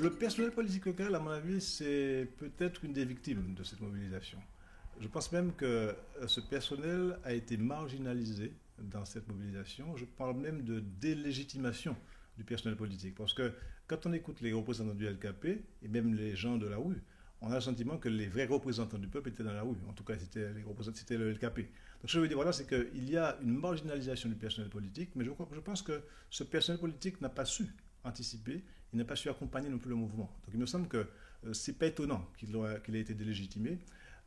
Le personnel politique local, à mon avis, c'est peut-être une des victimes de cette mobilisation. Je pense même que ce personnel a été marginalisé dans cette mobilisation. Je parle même de délégitimation du personnel politique. Parce que quand on écoute les représentants du LKP, et même les gens de la rue, on a le sentiment que les vrais représentants du peuple étaient dans la rue. En tout cas, c'était le LKP. Donc ce que je veux dire, voilà, c'est qu'il y a une marginalisation du personnel politique, mais je pense que ce personnel politique n'a pas su anticiper, il n'a pas su accompagner non plus le mouvement. Donc il me semble que ce n'est pas étonnant qu'il ait été délégitimé.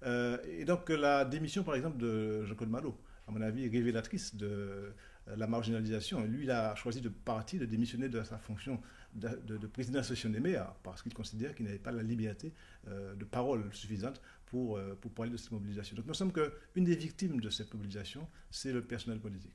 Et donc la démission, par exemple, de Jean-Claude Malo, à mon avis, est révélatrice de la marginalisation. Et lui, il a choisi de partir, de démissionner de sa fonction de président de l'association des maires, parce qu'il considère qu'il n'avait pas la liberté de parole suffisante pour parler de cette mobilisation. Donc il me semble qu'une des victimes de cette mobilisation, c'est le personnel politique.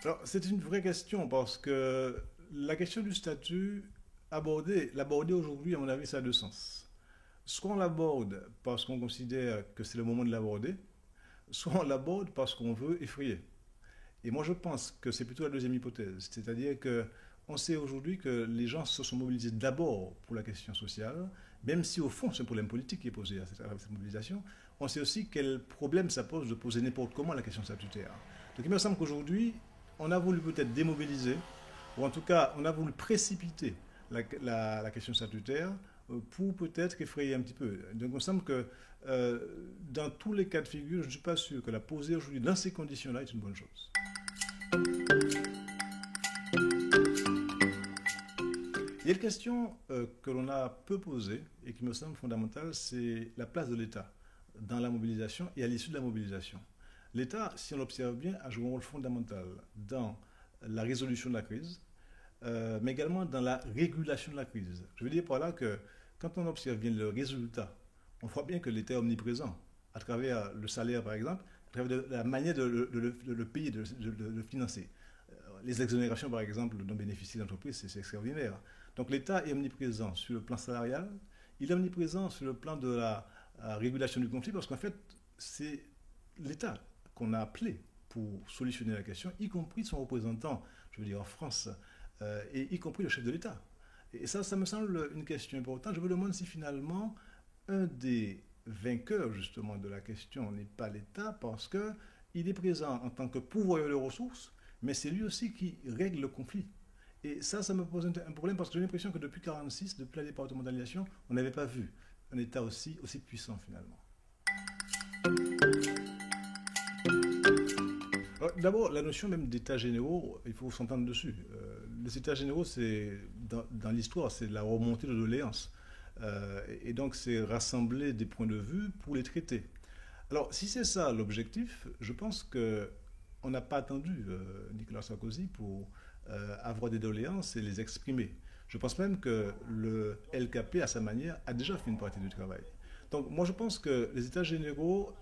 Alors, c'est une vraie question parce que la question du statut, l'aborder aujourd'hui, à mon avis, ça a deux sens. Soit on l'aborde parce qu'on considère que c'est le moment de l'aborder, soit on l'aborde parce qu'on veut effrayer. Et moi, je pense que c'est plutôt la deuxième hypothèse. C'est-à-dire qu'on sait aujourd'hui que les gens se sont mobilisés d'abord pour la question sociale, même si au fond, c'est un problème politique qui est posé à cette mobilisation. On sait aussi quel problème ça pose de poser n'importe comment la question statutaire. Donc il me semble qu'aujourd'hui, on a voulu peut-être démobiliser, ou en tout cas, on a voulu précipiter la question statutaire pour peut-être effrayer un petit peu. Donc, il me semble que dans tous les cas de figure, je ne suis pas sûr que la poser aujourd'hui dans ces conditions-là est une bonne chose. Il y a une question que l'on a peu posée et qui me semble fondamentale, c'est la place de l'État dans la mobilisation et à l'issue de la mobilisation. L'État, si on l'observe bien, a joué un rôle fondamental dans la résolution de la crise, mais également dans la régulation de la crise. Je veux dire par là que quand on observe bien le résultat, on voit bien que l'État est omniprésent, à travers le salaire par exemple, à travers la manière de le payer, de le financer. Les exonérations par exemple dont bénéficient l'entreprise, c'est extraordinaire. Donc l'État est omniprésent sur le plan salarial, il est omniprésent sur le plan de la régulation du conflit, parce qu'en fait, c'est l'État qu'on a appelé pour solutionner la question, y compris son représentant, je veux dire en France, et y compris le chef de l'État. Et ça me semble une question importante. Je me demande si finalement, un des vainqueurs justement de la question n'est pas l'État, parce qu'il est présent en tant que pourvoyeur de ressources, mais c'est lui aussi qui règle le conflit. Et ça me pose un problème, parce que j'ai l'impression que depuis 1946, depuis la départementalisation, on n'avait pas vu un État aussi puissant finalement. D'abord, la notion même d'états généraux, il faut s'entendre dessus. Les états généraux, c'est dans l'histoire, c'est la remontée de doléances. Et donc, c'est rassembler des points de vue pour les traiter. Alors, si c'est ça l'objectif, je pense qu'on n'a pas attendu Nicolas Sarkozy pour avoir des doléances et les exprimer. Je pense même que le LKP, à sa manière, a déjà fait une partie du travail. Donc, moi, je pense que les états généraux,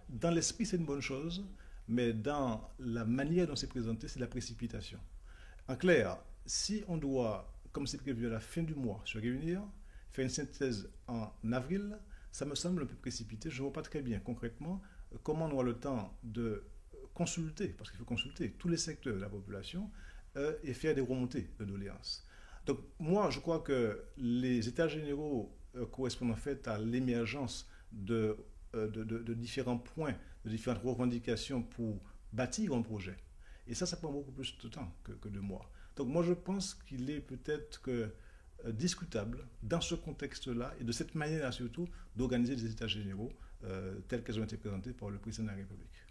dans l'esprit, c'est une bonne chose, mais dans la manière dont c'est présenté, c'est la précipitation. En clair, si on doit, comme c'est prévu à la fin du mois, se réunir, faire une synthèse en avril, ça me semble un peu précipité. Je ne vois pas très bien concrètement comment on aura le temps de consulter, parce qu'il faut consulter tous les secteurs de la population et faire des remontées de doléances. Donc moi, je crois que les états généraux correspondent en fait à l'émergence de différents points, de différentes revendications pour bâtir un projet. Et ça prend beaucoup plus de temps que 2 mois. Donc moi, je pense qu'il est peut-être discutable, dans ce contexte-là, et de cette manière-là surtout, d'organiser des états généraux tels qu'ils ont été présentés par le président de la République.